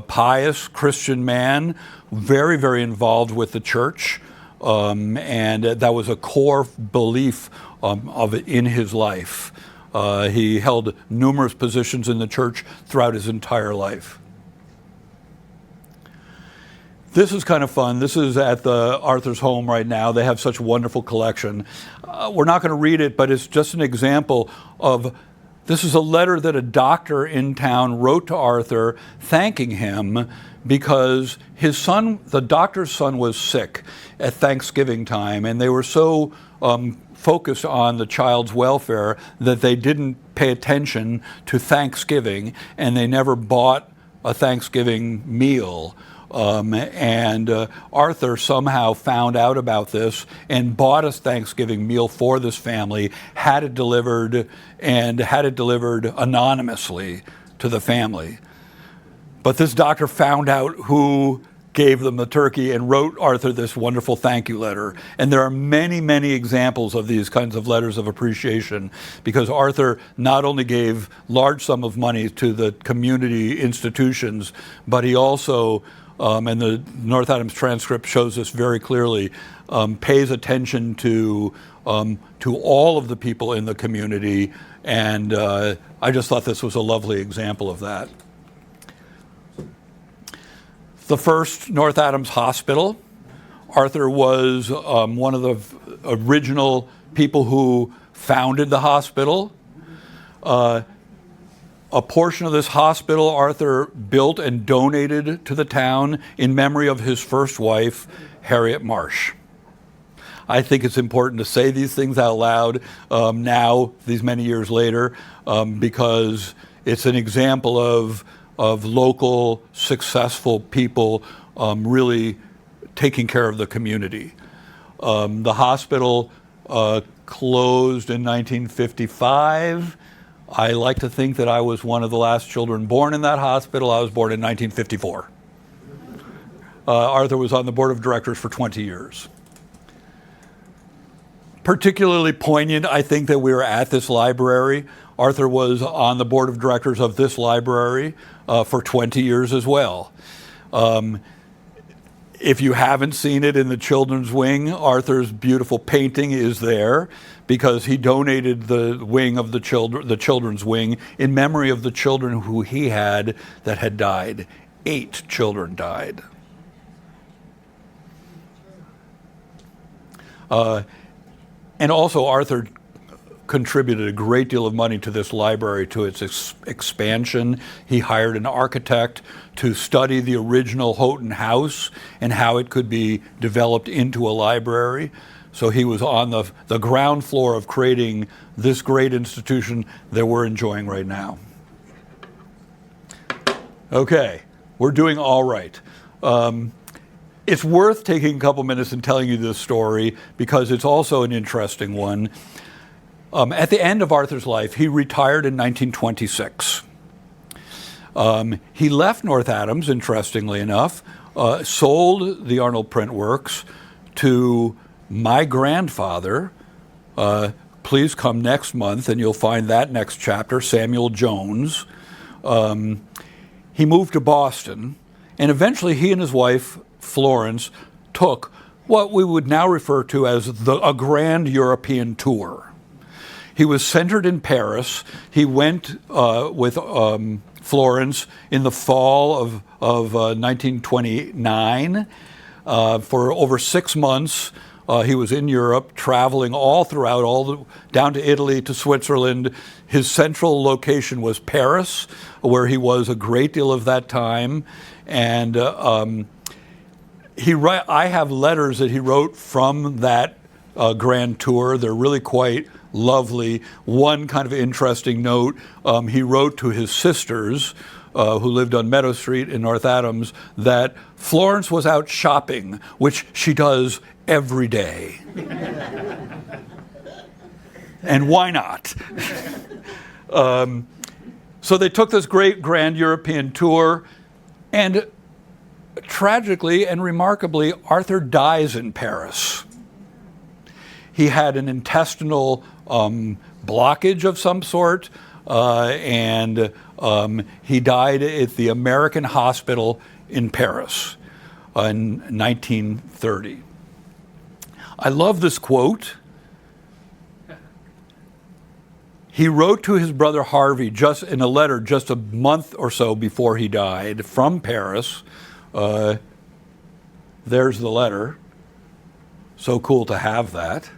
pious Christian man, very, very involved with the church. And that was a core belief of it in his life. He held numerous positions in the church throughout his entire life. This is kind of fun. This is at the Arthur's home right now. They have such a wonderful collection. We're not going to read it, but it's just an example of, this is a letter that a doctor in town wrote to Arthur thanking him because his son, the doctor's son, was sick at Thanksgiving time, and they were so focused on the child's welfare that they didn't pay attention to Thanksgiving, and they never bought a Thanksgiving meal. Arthur somehow found out about this and bought a Thanksgiving meal for this family, had it delivered, and had it delivered anonymously to the family. But this doctor found out who gave them the turkey and wrote Arthur this wonderful thank you letter. And there are many, many examples of these kinds of letters of appreciation, because Arthur not only gave large sum of money to the community institutions, but he also, and the North Adams transcript shows this very clearly, pays attention to all of the people in the community. And I just thought this was a lovely example of that. The first North Adams Hospital, Arthur was one of the original people who founded the hospital. A portion of this hospital Arthur built and donated to the town in memory of his first wife, Harriet Marsh. I think it's important to say these things out loud now, these many years later, because it's an example of local, successful people really taking care of the community. The hospital closed in 1955. I like to think that I was one of the last children born in that hospital. I was born in 1954. Arthur was on the board of directors for 20 years. Particularly poignant, I think, that we were at this library. Arthur was on the board of directors of this library for 20 years as well. If you haven't seen it in the children's wing, Arthur's beautiful painting is there because he donated the wing of the children's wing in memory of the children who he had that had died. 8 children died. And also Arthur contributed a great deal of money to this library, to its expansion. He hired an architect to study the original Houghton House and how it could be developed into a library. So he was on the ground floor of creating this great institution that we're enjoying right now. Okay, we're doing all right. It's worth taking a couple minutes and telling you this story because it's also an interesting one. At the end of Arthur's life, he retired in 1926. He left North Adams, interestingly enough, sold the Arnold Print Works to my grandfather. Please come next month and you'll find that next chapter, Samuel Jones. He moved to Boston, and eventually he and his wife, Florence, took what we would now refer to as a grand European tour. He was centered in Paris. He went with Florence in the fall of 1929 for over 6 months. He was in Europe, traveling all throughout, down to Italy, to Switzerland. His central location was Paris, where he was a great deal of that time. And I have letters that he wrote from that grand tour. They're really quite lovely. One kind of interesting note, he wrote to his sisters, who lived on Meadow Street in North Adams, that Florence was out shopping, which she does every day. And why not? So they took this great grand European tour, and tragically and remarkably, Arthur dies in Paris. He had an intestinal blockage of some sort, and he died at the American Hospital in Paris in 1930. I love this quote. He wrote to his brother Harvey just in a letter just a month or so before he died from Paris. There's the letter. So cool to have that.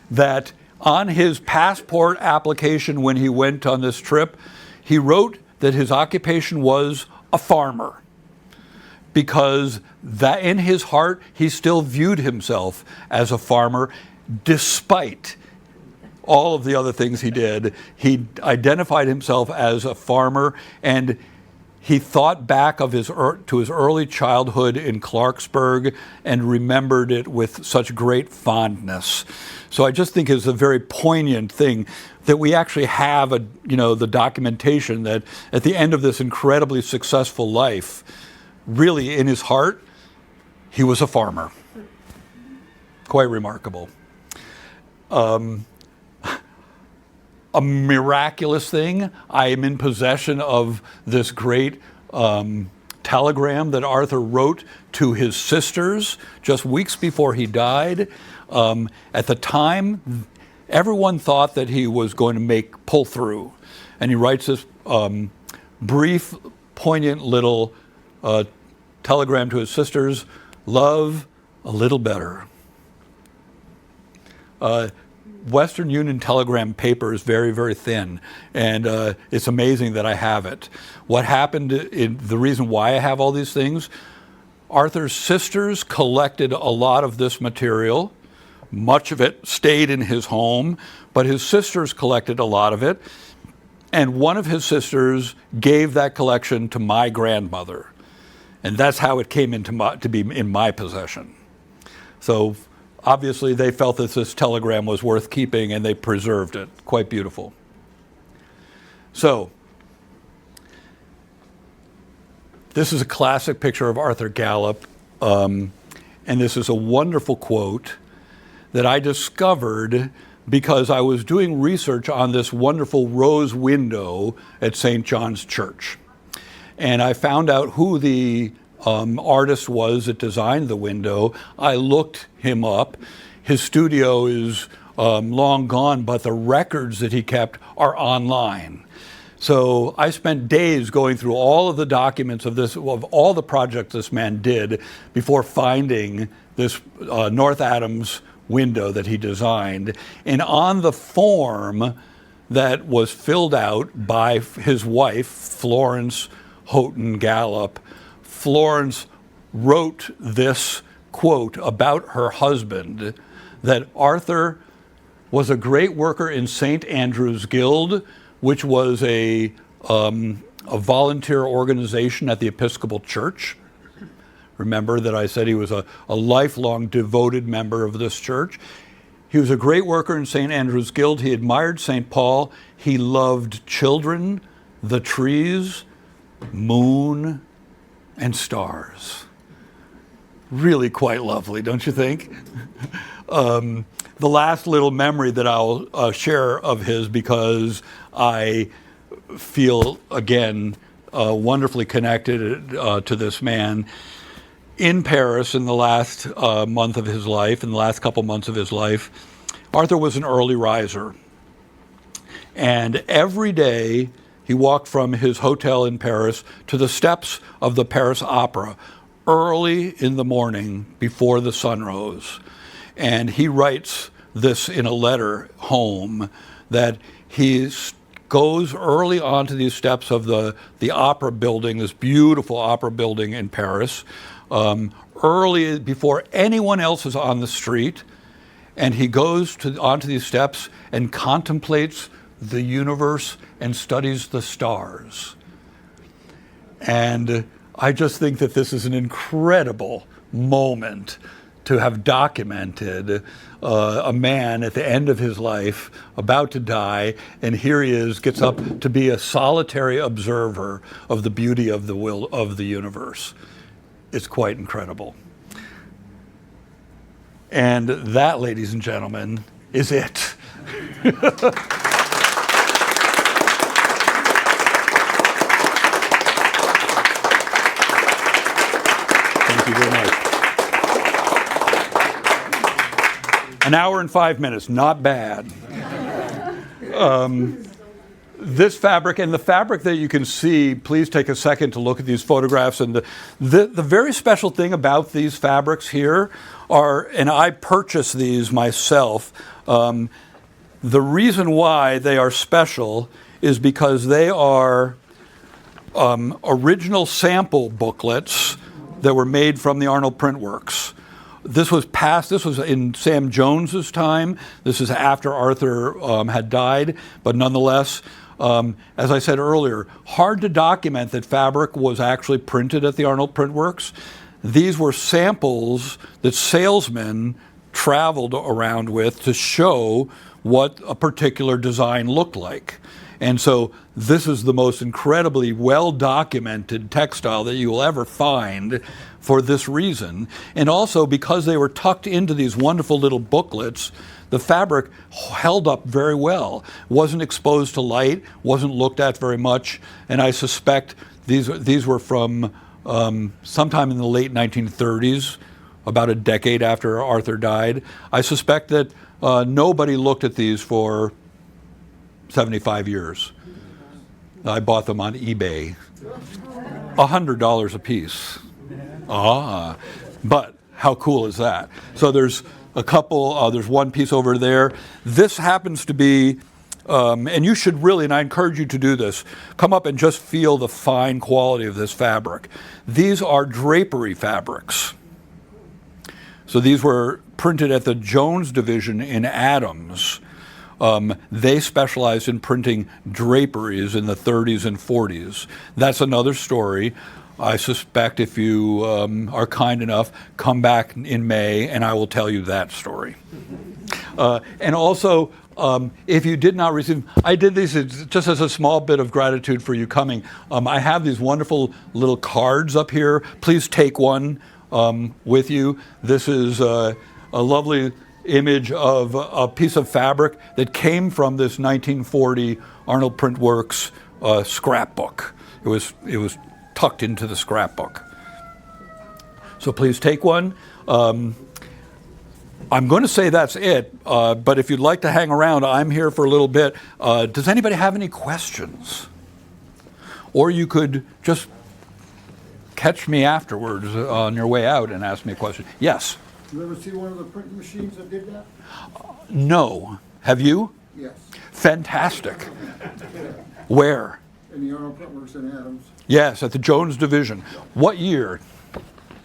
That on his passport application when he went on this trip, he wrote that his occupation was a farmer, because that in his heart he still viewed himself as a farmer despite all of the other things he did. He identified himself as a farmer, and he thought back to his early childhood in Clarksburg and remembered it with such great fondness. So I just think it's a very poignant thing that we actually have the documentation that at the end of this incredibly successful life, really in his heart, he was a farmer. Quite remarkable. A miraculous thing, I am in possession of this great telegram that Arthur wrote to his sisters just weeks before he died. At the time, everyone thought that he was going to pull through. And he writes this brief, poignant little telegram to his sisters: love a little better. Western Union telegram paper is very, very thin, and it's amazing that I have it. What happened, the reason why I have all these things, Arthur's sisters collected a lot of this material. Much of it stayed in his home, but his sisters collected a lot of it, and one of his sisters gave that collection to my grandmother, and that's how it came to be in my possession. So obviously, they felt that this telegram was worth keeping, and they preserved it. Quite beautiful. So, this is a classic picture of Arthur Gallup, and this is a wonderful quote that I discovered because I was doing research on this wonderful rose window at St. John's Church. And I found out who the artist was that designed the window. I looked him up. His studio is long gone, but the records that he kept are online. So I spent days going through all of the documents of all the projects this man did before finding this North Adams window that he designed. And on the form that was filled out by his wife, Florence Houghton Gallup, Florence wrote this quote about her husband, that Arthur was a great worker in St. Andrew's Guild, which was a volunteer organization at the Episcopal Church. Remember that I said he was a lifelong devoted member of this church. He was a great worker in St. Andrew's Guild. He admired St. Paul. He loved children, the trees, moon, and stars. Really quite lovely, don't you think? The last little memory that I'll share of his, because I feel, again, wonderfully connected to this man. In Paris, in the last month of his life, in the last couple months of his life, Arthur was an early riser. And every day he walked from his hotel in Paris to the steps of the Paris Opera early in the morning before the sun rose. And he writes this in a letter home, that he goes early onto these steps of the opera building, this beautiful opera building in Paris, early before anyone else is on the street, and he goes onto these steps and contemplates the universe and studies the stars. And I just think that this is an incredible moment to have documented a man at the end of his life, about to die, and here he is, gets up to be a solitary observer of the beauty of the universe. It's quite incredible. And that, ladies and gentlemen, is it. Thank you very much. An hour and 5 minutes, not bad. This fabric, and the fabric that you can see, please take a second to look at these photographs. And the very special thing about these fabrics here are, and I purchased these myself, the reason why they are special is because they are original sample booklets that were made from the Arnold Printworks. This was in Sam Jones's time. This is after Arthur had died, but nonetheless, as I said earlier, hard to document that fabric was actually printed at the Arnold Printworks. These were samples that salesmen traveled around with to show what a particular design looked like. And so this is the most incredibly well-documented textile that you will ever find for this reason. And also because they were tucked into these wonderful little booklets, the fabric held up very well. Wasn't exposed to light, wasn't looked at very much, and I suspect these were from sometime in the late 1930s, about a decade after Arthur died. I suspect that nobody looked at these for 75 years. I bought them on eBay. $100 a piece. But how cool is that? So there's a couple, there's one piece over there. This happens to be, and you should really, and I encourage you to do this, come up and just feel the fine quality of this fabric. These are drapery fabrics. So these were printed at the Jones division in Adams. They specialized in printing draperies in the 30s and 40s. That's another story. I suspect if you are kind enough, come back in May and I will tell you that story. And also, if you did not receive, I did these just as a small bit of gratitude for you coming. I have these wonderful little cards up here. Please take one with you. This is a lovely image of a piece of fabric that came from this 1940 Arnold Printworks scrapbook. It was tucked into the scrapbook. So please take one. I'm going to say that's it, but if you'd like to hang around, I'm here for a little bit. Does anybody have any questions? Or you could just catch me afterwards on your way out and ask me a question. Yes? You ever see one of the printing machines that did that? No. Have you? Yes. Fantastic. Where? In the Arnold Print Works in Adams, Yes, at the Jones Division. What year?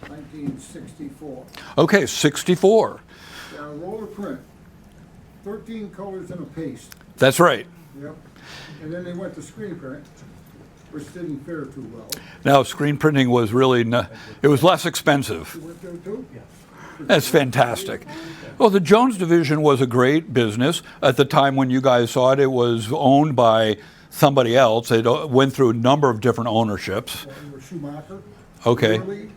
1964. Okay, 64. Got a roller print, 13 colors and a paste. That's right. Yep. And then they went to screen print, which didn't fare too well. Now, screen printing was really, it was less expensive. You went there too? That's fantastic. Well, the Jones Division was a great business. At the time when you guys saw it, it was owned by somebody else. It went through a number of different ownerships. You were Schumacher. Okay. Burley,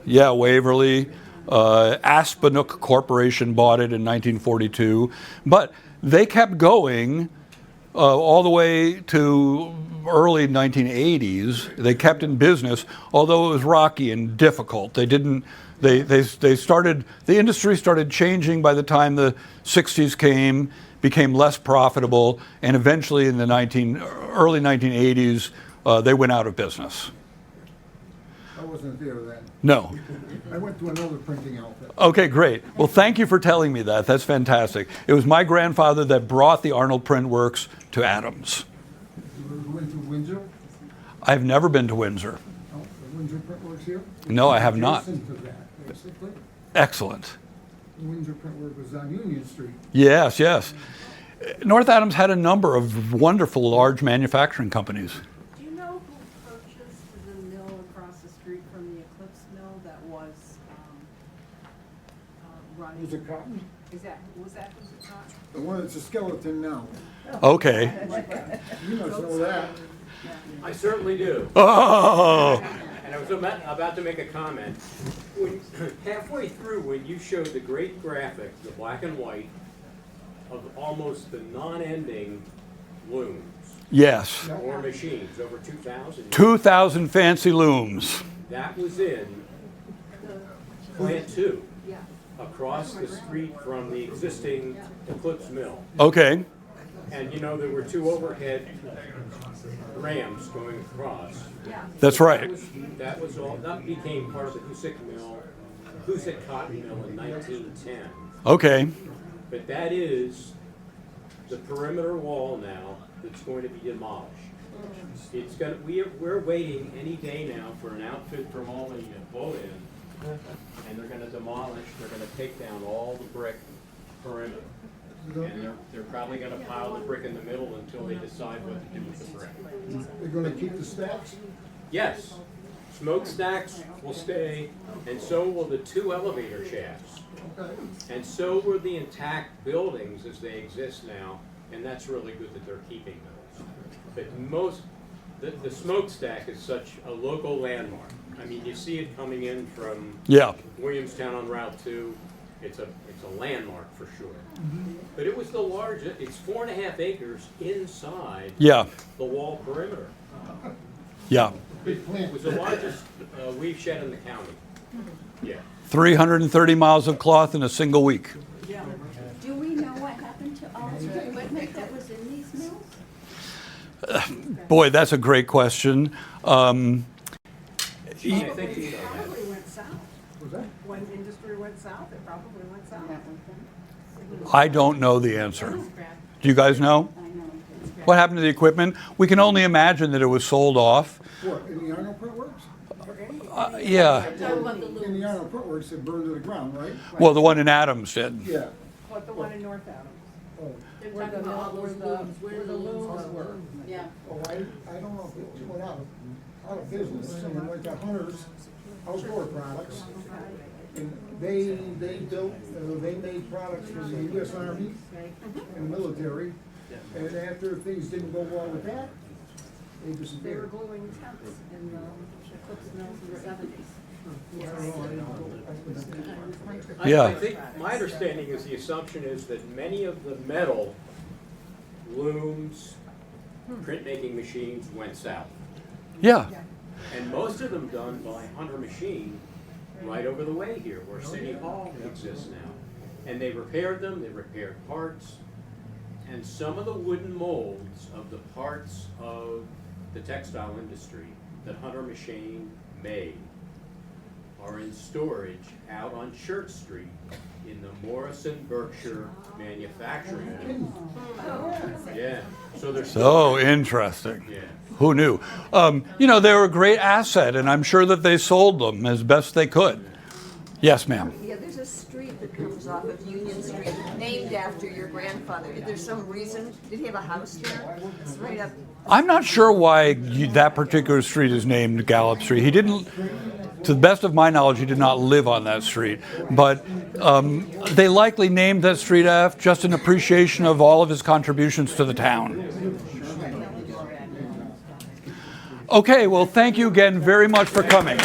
Yeah, Waverly. Aspenook Corporation bought it in 1942. But they kept going all the way to early 1980s. They kept in business, although it was rocky and difficult. They didn't. They started. The industry started changing by the time the 60s came, became less profitable, and eventually in the early 1980s, they went out of business. I wasn't there then. No. I went to another printing outfit. Okay, great. Well, thank you for telling me that. That's fantastic. It was my grandfather that brought the Arnold Print Works to Adams. You went to Windsor? I've never been to Windsor. Oh, the Windsor Print Works here? No, I have not. Adjacent to that, basically. Excellent. The Windsor Print Works was on Union Street. Yes, yes. North Adams had a number of wonderful large manufacturing companies. Do you know who purchased the mill across the street from the Eclipse Mill that was running? Was it Cotton? Was that who's it not? The one that's a skeleton now. Okay. You must know that. I certainly do. Oh, And I was about to make a comment. Halfway through, when you showed the great graphic, the black and white, of almost the non-ending looms yes. or machines, over 2,000. 2,000 fancy looms. That was in Plant 2, Yeah. across the street from the existing Eclipse Mill. Okay. And you know, there were two overhead rams going across. Yeah. That's right. That was all, that became part of the Hoosick Mill, Hoosick Cotton Mill in 1910. Okay. But that is the perimeter wall now that's going to be demolished. It's gonna, we're waiting any day now for an outfit from Albany to blow in, and they're gonna demolish, they're gonna take down all the brick perimeter. And they're probably gonna pile the brick in the middle until they decide what to do with the brick. They're gonna keep the stacks? Yes, smokestacks will stay, and so will the two elevator shafts. Okay. And so were the intact buildings as they exist now, and that's really good that they're keeping those. But the smokestack is such a local landmark. I mean, you see it coming in from Yeah. Williamstown on Route 2. It's a landmark for sure. But it was the largest, it's 4.5 acres inside Yeah. the wall perimeter. Yeah. It was the largest weave shed in the county. Yeah. 330 miles of cloth in a single week. Do we know what happened to all the equipment that was in these mills? Boy, that's a great question. I think you know that. Probably went south. Was that? When industry went south, it probably went south. I don't know the answer. Do you guys know? I know. What happened to the equipment? We can only imagine that it was sold off. What, in the Arnold Print Works? Yeah. In the Arnold Print Works, it burned to the ground, right? Well, the one in Adams did. Yeah. What, the one in North Adams? Oh, Where the looms were. Yeah. oh, I don't know if it went out of business, and it went to Hunter's Outdoor Products. And they built, they made products for the U.S. Army and the military. And after things didn't go well with that, they They were disappeared. gluing tents in the Eclipse Mills in the 70s. Yeah. I think, my understanding is the assumption is that many of the metal looms, printmaking machines went south. Yeah. And most of them done by Hunter Machine right over the way here where City Hall exists now. And they repaired them, they repaired parts, and some of the wooden molds of the parts of the textile industry that Hunter Machine made are in storage out on Church Street in the Morrison Berkshire Manufacturing. Yeah, so they're still. So interesting. Yeah. Who knew? They were a great asset, and I'm sure that they sold them as best they could. Yes, ma'am. Yeah, there's a street that comes off of Union Street named after your grandfather. Is there some reason? Did he have a house there? It's right up. I'm not sure why that particular street is named Gallup Street. He didn't, to the best of my knowledge, he did not live on that street. But they likely named that street after just in appreciation of all of his contributions to the town. Okay, well, thank you again very much for coming.